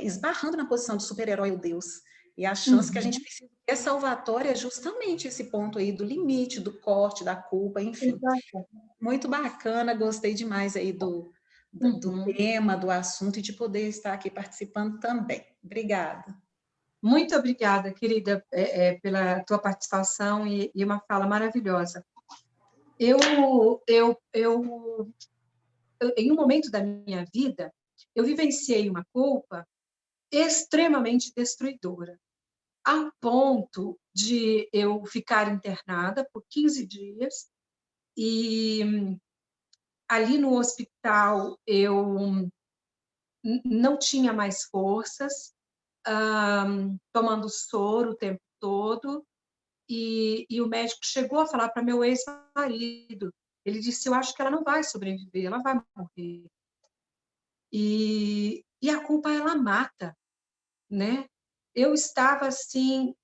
esbarrando na posição de super-herói ou Deus. E a chance que a gente precisa ter salvatória é justamente esse ponto aí do limite, do corte, da culpa, enfim. Exato. Muito bacana, gostei demais aí do tema, do assunto, e de poder estar aqui participando também. Obrigada. Muito obrigada, querida, pela tua participação e uma fala maravilhosa. Em um momento da minha vida, eu vivenciei uma culpa extremamente destruidora, a ponto de eu ficar internada por 15 dias e ali no hospital eu não tinha mais forças, tomando soro o tempo todo, e o médico chegou a falar para meu ex-marido, ele disse, eu acho que ela não vai sobreviver, ela vai morrer. E a culpa, ela mata, né? Eu estava assim,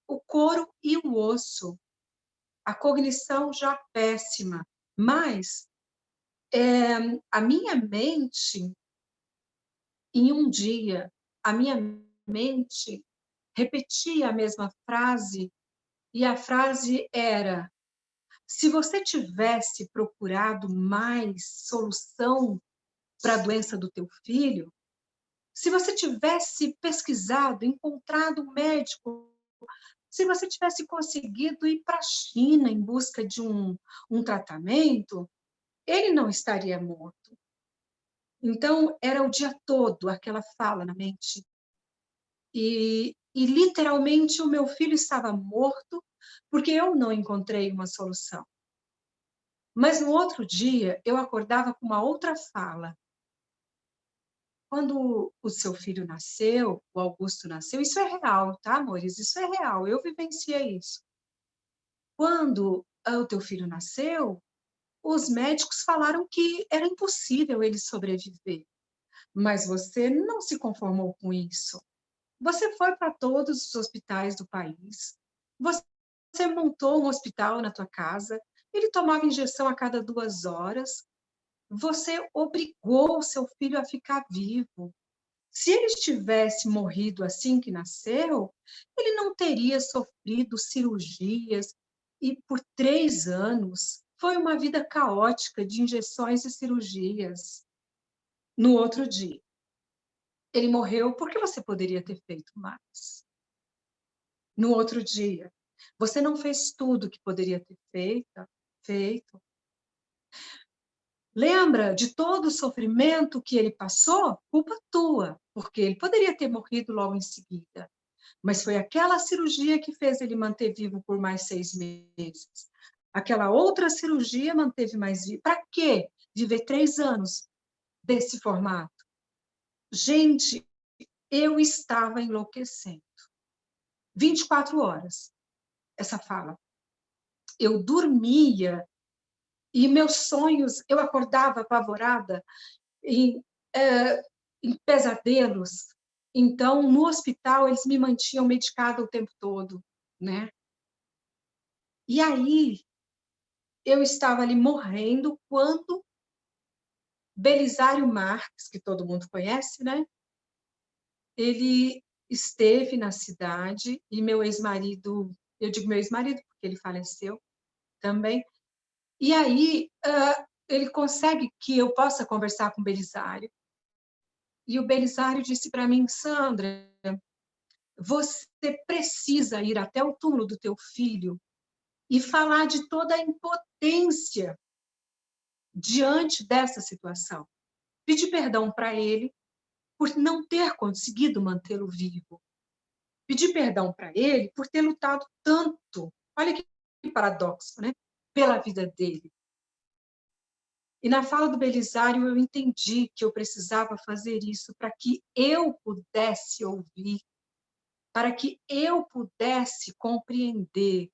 o couro e o osso, a cognição já péssima, mas a minha mente, em um dia, a minha mente repetia a mesma frase, e a frase era: se você tivesse procurado mais solução para a doença do teu filho, se você tivesse pesquisado, encontrado um médico, se você tivesse conseguido ir para a China em busca de um tratamento, ele não estaria morto. Então, era o dia todo aquela fala na mente. E literalmente, o meu filho estava morto porque eu não encontrei uma solução. Mas no outro dia, eu acordava com uma outra fala. Quando o seu filho nasceu, o Augusto nasceu, isso é real, tá, amores? Isso é real, eu vivenciei isso. Quando o teu filho nasceu, os médicos falaram que era impossível ele sobreviver. Mas você não se conformou com isso. Você foi para todos os hospitais do país, você montou um hospital na tua casa, ele tomava injeção a cada 2 horas, você obrigou o seu filho a ficar vivo. Se ele tivesse morrido assim que nasceu, ele não teria sofrido cirurgias, e por 3 anos foi uma vida caótica de injeções e cirurgias. No outro dia, ele morreu porque você poderia ter feito mais. No outro dia, você não fez tudo que poderia ter feito. Lembra de todo o sofrimento que ele passou? Culpa tua, porque ele poderia ter morrido logo em seguida. Mas foi aquela cirurgia que fez ele manter vivo por mais 6 meses. Aquela outra cirurgia manteve mais vivo. Para quê? Viver 3 anos desse formato. Gente, eu estava enlouquecendo. 24 horas, essa fala. Eu dormia e meus sonhos, eu acordava apavorada em, em pesadelos. Então, no hospital, eles me mantinham medicada o tempo todo, né? E aí, eu estava ali morrendo quando Belisário Marques, que todo mundo conhece, né? Ele esteve na cidade e meu ex-marido, eu digo meu ex-marido porque ele faleceu também, e aí ele consegue que eu possa conversar com o Belisário. E o Belisário disse para mim, Sandra, você precisa ir até o túmulo do teu filho e falar de toda a impotência diante dessa situação. Pedir perdão para ele por não ter conseguido mantê-lo vivo. Pedir perdão para ele por ter lutado tanto, olha que paradoxo, né? Pela vida dele. E na fala do Belisário eu entendi que eu precisava fazer isso para que eu pudesse ouvir, para que eu pudesse compreender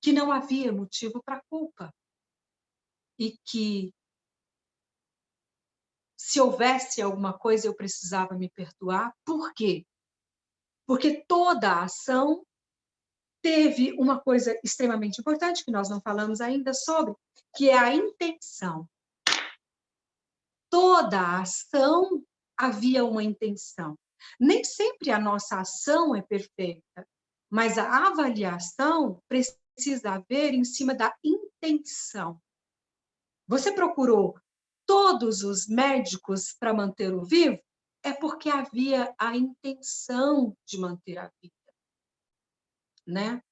que não havia motivo para culpa. e que se houvesse alguma coisa eu precisava me perdoar. Por quê? Porque toda a ação teve uma coisa extremamente importante que nós não falamos ainda sobre, que é a intenção. Toda a ação havia uma intenção. Nem sempre a nossa ação é perfeita, mas a avaliação precisa haver em cima da intenção. Você procurou todos os médicos para mantê-lo vivo? É porque havia a intenção de manter a vida, né?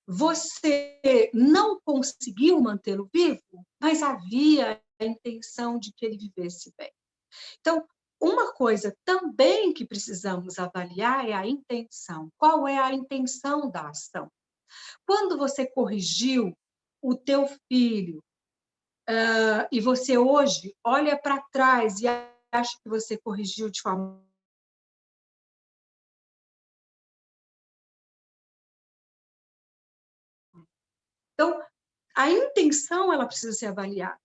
Você não conseguiu mantê-lo vivo, mas havia a intenção de que ele vivesse bem. Então, uma coisa também que precisamos avaliar é a intenção. Qual é a intenção da ação? Quando você corrigiu o teu filho, e você hoje olha para trás e acha que você corrigiu de forma... Então, a intenção ela precisa ser avaliada.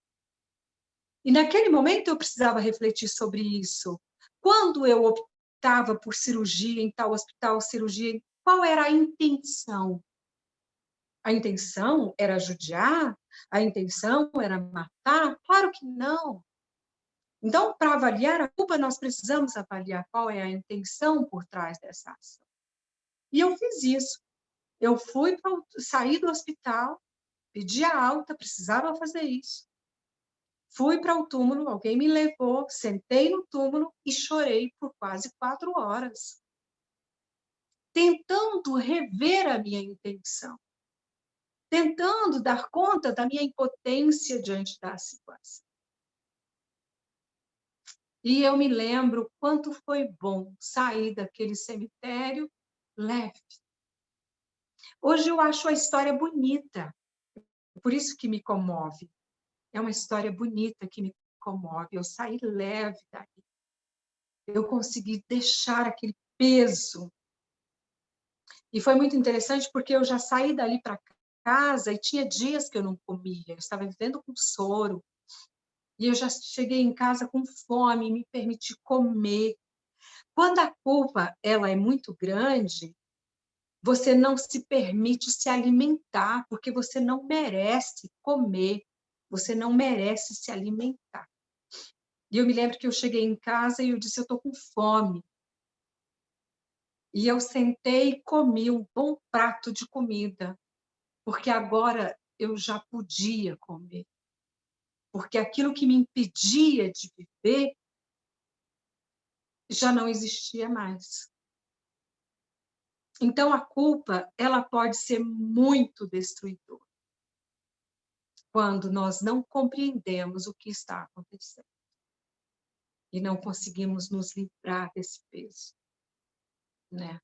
E naquele momento eu precisava refletir sobre isso. Quando eu optava por cirurgia em tal hospital, cirurgia, qual era a intenção? A intenção era judiar? A intenção era matar? Claro que não. Então, para avaliar a culpa, nós precisamos avaliar qual é a intenção por trás dessa ação. E eu fiz isso. Eu saí do hospital, pedi a alta, precisava fazer isso. Fui para o túmulo, alguém me levou, sentei no túmulo e chorei por quase 4 horas, tentando rever a minha intenção, tentando dar conta da minha impotência diante da situação. E eu me lembro quanto foi bom sair daquele cemitério leve. Hoje eu acho a história bonita, por isso que me comove. É uma história bonita que me comove. Eu saí leve daí. Eu consegui deixar aquele peso. E foi muito interessante porque eu já saí dali para casa e tinha dias que eu não comia. Eu estava vivendo com soro. E eu já cheguei em casa com fome, me permiti comer. Quando a culpa ela é muito grande, você não se permite se alimentar, porque você não merece comer, você não merece se alimentar. E eu me lembro que eu cheguei em casa e eu disse, eu estou com fome. E eu sentei e comi um bom prato de comida, porque agora eu já podia comer. Porque aquilo que me impedia de viver já não existia mais. Então, a culpa, ela pode ser muito destruidora quando nós não compreendemos o que está acontecendo e não conseguimos nos livrar desse peso, né?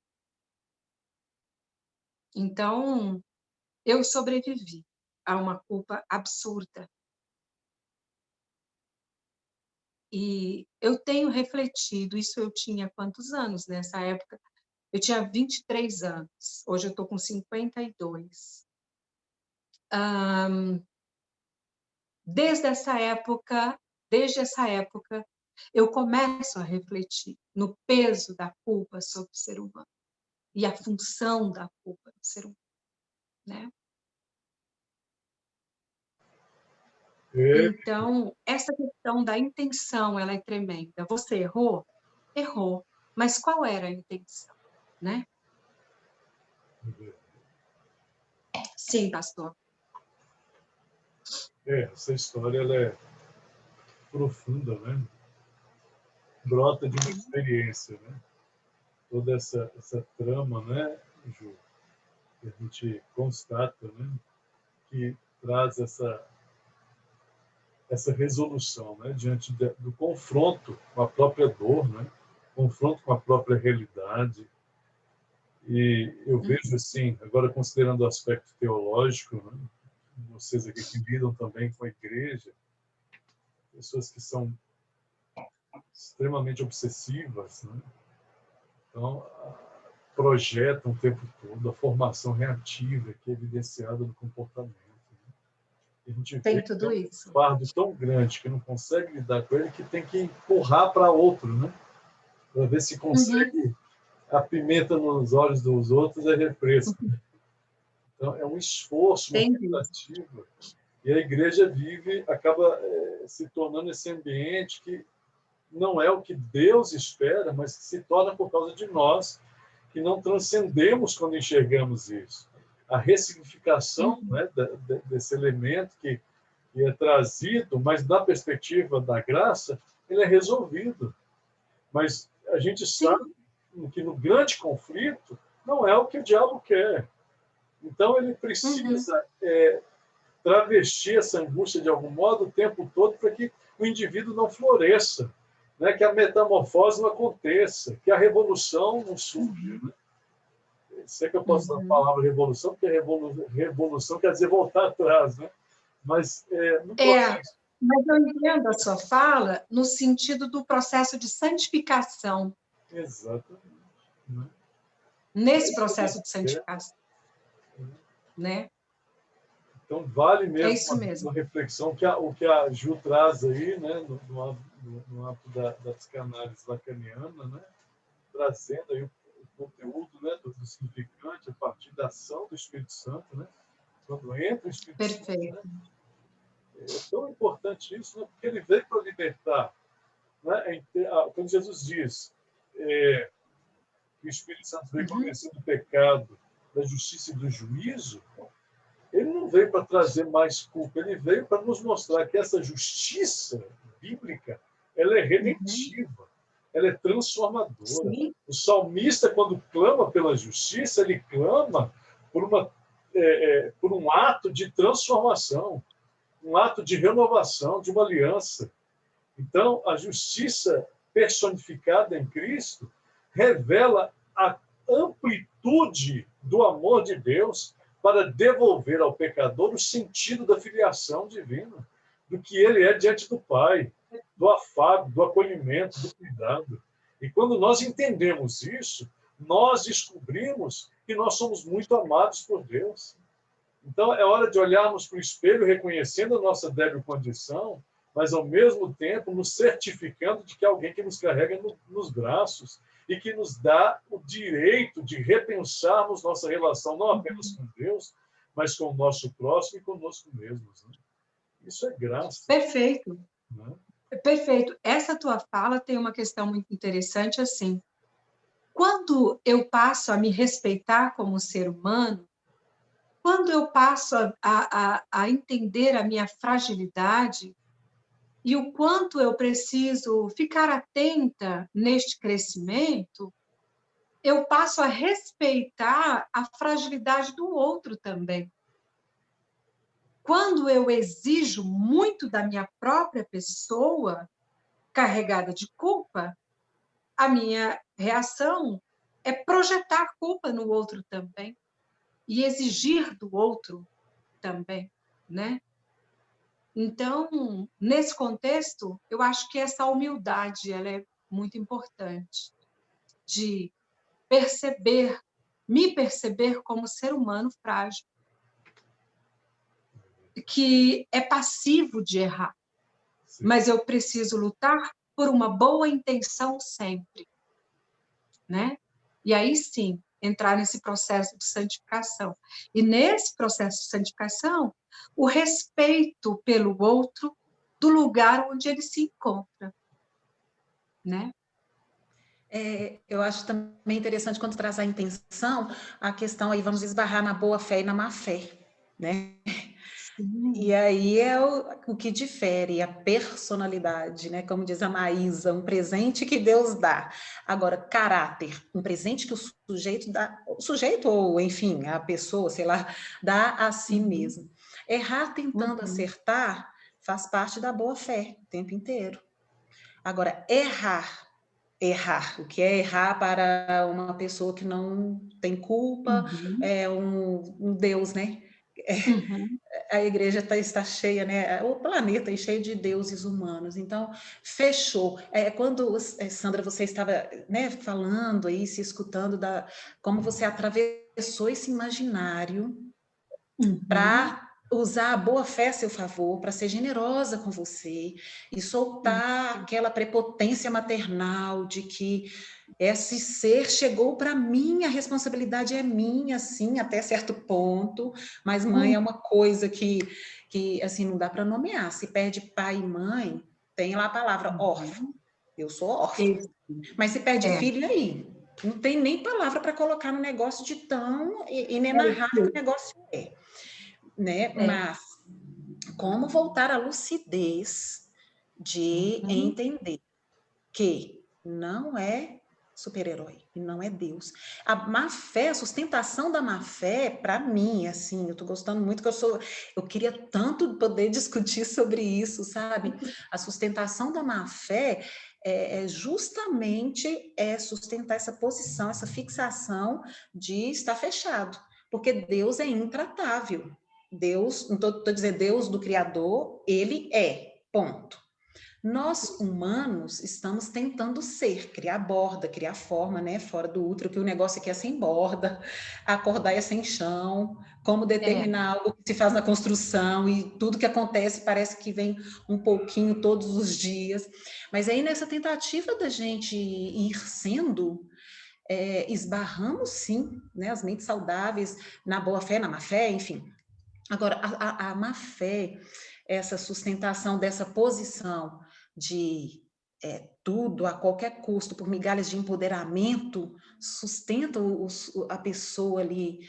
Então, eu sobrevivi a uma culpa absurda. E eu tenho refletido, isso eu tinha quantos anos nessa época? Eu tinha 23 anos, hoje eu estou com 52. Desde essa época, eu começo a refletir no peso da culpa sobre o ser humano e a função da culpa do ser humano, né? Então, essa questão da intenção, ela é tremenda. Você errou? Errou. Mas qual era a intenção, né? Sim, pastor. Essa história ela é profunda, né? Brota de uma experiência, né? Toda essa trama, né, Ju, que a gente constata, né, que traz essa resolução, né, diante do confronto com a própria dor, né, confronto com a própria realidade. E eu vejo assim, agora considerando o aspecto teológico, né, vocês aqui que lidam também com a igreja, pessoas que são extremamente obsessivas, né? Então, projetam o tempo todo a formação reativa que é evidenciada no comportamento, né? A gente Tem vê que tudo é isso. um fardo tão grande que não consegue lidar com ele, que tem que empurrar para outro, né? Para ver se consegue. A pimenta nos olhos dos outros é refresco. Então, é um esforço, uma Entendi. tentativa. E a igreja acaba se tornando esse ambiente que não é o que Deus espera, mas que se torna por causa de nós, que não transcendemos quando enxergamos isso. A ressignificação, né, desse elemento que é trazido, mas da perspectiva da graça, ele é resolvido. Mas a gente sabe que no grande conflito não é o que o diabo quer. Então ele precisa travestir essa angústia de algum modo o tempo todo para que o indivíduo não floresça, né? Que a metamorfose não aconteça, que a revolução não surja. Né? Sei que eu posso usar a palavra revolução, porque revolução quer dizer voltar atrás, né? Mas no processo. Mas eu entendo a sua fala no sentido do processo de santificação. Exatamente. Né? Nesse processo de santificação. Né? Então, vale mesmo, isso mesmo. uma reflexão, o que a Ju traz aí, né, no âmbito da psicanálise lacaniana, né, trazendo aí o conteúdo, né, do significante a partir da ação do Espírito Santo, né, quando entra o Espírito Santo. Né, é tão importante isso, né, porque ele veio para libertar. Né, quando Jesus diz que o Espírito Santo veio convencer do pecado, da justiça e do juízo, ele não veio para trazer mais culpa, ele veio para nos mostrar que essa justiça bíblica, ela é redentiva, ela é transformadora. Sim. O salmista, quando clama pela justiça, ele clama por um ato de transformação, um ato de renovação, de uma aliança. Então, a justiça personificada em Cristo revela a amplitude do amor de Deus para devolver ao pecador o sentido da filiação divina, do que ele é diante do Pai, do afago, do acolhimento, do cuidado. E quando nós entendemos isso, nós descobrimos que nós somos muito amados por Deus. Então, é hora de olharmos para o espelho, reconhecendo a nossa débil condição, mas, ao mesmo tempo, nos certificando de que é alguém que nos carrega nos braços e que nos dá o direito de repensarmos nossa relação não apenas com Deus, mas com o nosso próximo e conosco mesmos. Né? Isso é graça. Perfeito. Né? Perfeito. Essa tua fala tem uma questão muito interessante, assim. Quando eu passo a me respeitar como ser humano, quando eu passo a entender a minha fragilidade e o quanto eu preciso ficar atenta neste crescimento, eu passo a respeitar a fragilidade do outro também. Quando eu exijo muito da minha própria pessoa, carregada de culpa, a minha reação é projetar culpa no outro também e exigir do outro também, né? Então, nesse contexto, eu acho que essa humildade ela é muito importante, de me perceber como ser humano frágil, que é passivo de errar, sim, mas eu preciso lutar por uma boa intenção sempre, né? E aí sim, entrar nesse processo de santificação. E nesse processo de santificação, o respeito pelo outro do lugar onde ele se encontra, né? Eu acho também interessante quando traz a intenção, a questão aí, vamos esbarrar na boa fé e na má fé, né? Sim. E aí é o que difere, a personalidade, né? Como diz a Maísa, um presente que Deus dá. Agora, caráter, um presente que o sujeito dá, o sujeito ou, enfim, a pessoa, sei lá, dá a si mesmo. Errar tentando acertar faz parte da boa fé o tempo inteiro. Agora, errar, o que é errar para uma pessoa que não tem culpa, é um Deus, né? A igreja está cheia, né? O planeta é cheio de deuses humanos. Então, fechou. Quando, Sandra, você estava, né, falando aí, se escutando como você atravessou esse imaginário para usar a boa fé a seu favor, para ser generosa com você e soltar aquela prepotência maternal de que esse ser chegou para mim, a responsabilidade é minha, sim, até certo ponto, mas mãe é uma coisa que assim, não dá para nomear. Se perde pai e mãe, tem lá a palavra órfão. Eu sou órfã. Mas se perde filho, e aí? Não tem nem palavra para colocar no negócio de tão inenarrável que o negócio é. Né? Mas como voltar à lucidez de entender que não é super-herói e não é Deus. A má fé, a sustentação da má fé, para mim, assim, eu tô gostando muito, eu queria tanto poder discutir sobre isso, sabe? A sustentação da má fé é justamente sustentar essa posição, essa fixação de estar fechado, porque Deus é intratável. Deus, não estou dizendo Deus do Criador, ele é, ponto. Nós, humanos, estamos tentando criar borda, criar forma, né, fora do útero, que o negócio aqui é sem borda, acordar é sem chão, como determinar algo que se faz na construção, e tudo que acontece parece que vem um pouquinho todos os dias. Mas aí, nessa tentativa da gente ir sendo, esbarramos, sim, né, as mentes saudáveis, na boa fé, na má fé, enfim. Agora, a má fé, essa sustentação dessa posição de tudo a qualquer custo, por migalhas de empoderamento, sustenta a pessoa ali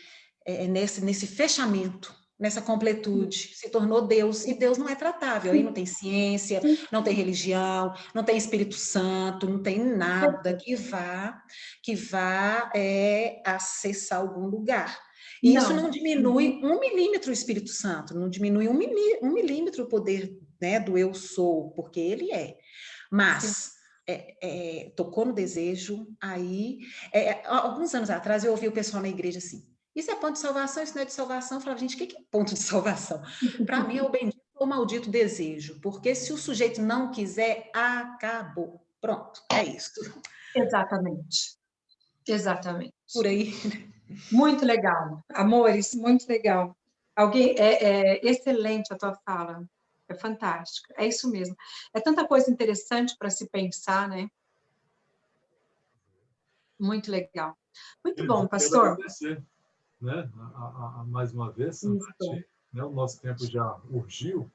nesse fechamento, nessa completude, se tornou Deus, e Deus não é tratável, aí não tem ciência, não tem religião, não tem Espírito Santo, não tem nada que vá acessar algum lugar. E isso não diminui 1 milímetro o Espírito Santo, não diminui 1 milímetro o poder, né, do eu sou, porque ele é. Mas tocou no desejo, aí... alguns anos atrás eu ouvi o pessoal na igreja assim, isso é ponto de salvação, isso não é de salvação? Eu falava, gente, o que é ponto de salvação? Para mim é o bendito ou maldito desejo, porque se o sujeito não quiser, acabou. Pronto, é isso. Exatamente. Exatamente. Por aí... Muito legal, amores, muito legal. Excelente a tua fala, é fantástica, é isso mesmo. É tanta coisa interessante para se pensar, né? Muito legal. Muito bom, pastor. Quero agradecer, né? Mais uma vez, Nath, né? O nosso tempo já urgiu,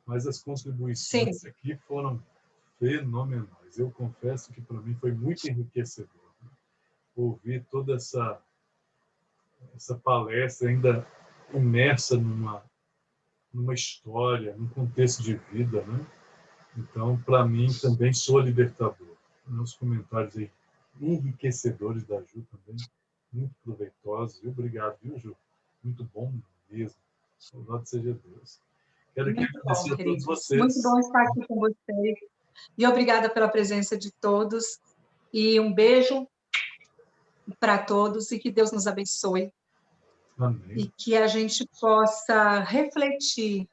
mas as contribuições aqui foram fenomenais. Eu confesso que para mim foi muito enriquecedor, né? Ouvir toda essa palestra ainda imersa numa história, num contexto de vida, né? Então, para mim, também sou libertador. Os comentários aí enriquecedores da Ju também, muito proveitosos. Obrigado, viu, Ju? Muito bom mesmo. Louvado seja Deus. Quero aqui agradecer a todos vocês. Muito bom estar aqui com vocês. E obrigada pela presença de todos. E um beijo para todos e que Deus nos abençoe. Amém. E que a gente possa refletir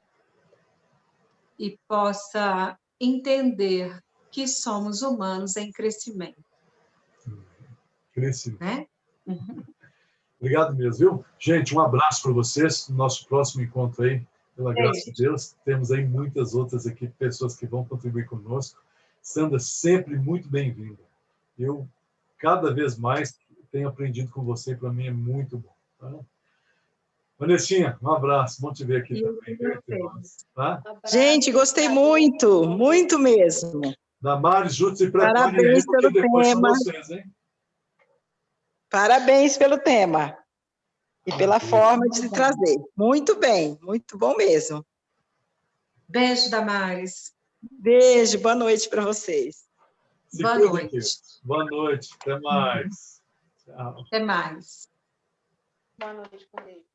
e possa entender que somos humanos em crescimento. Crescimento. Né? Obrigado mesmo, viu? Gente, um abraço para vocês. No nosso próximo encontro aí, pela graça de Deus, temos aí muitas outras aqui, pessoas que vão contribuir conosco. Sandra, sempre muito bem-vinda. Eu, cada vez mais, tenho aprendido com você, para mim é muito bom. Tá? Vanessinha, um abraço, bom te ver aqui também. Tá? Gente, gostei muito, muito mesmo. Damares, Júlio, se prepare. Parabéns pelo tema. Vocês, hein? Parabéns pelo tema e pela forma de se trazer. Muito bem, muito bom mesmo. Beijo, Damares. Beijo, boa noite para vocês. Boa noite. Boa noite, até mais. Tchau. Até mais. Boa noite, com Deus.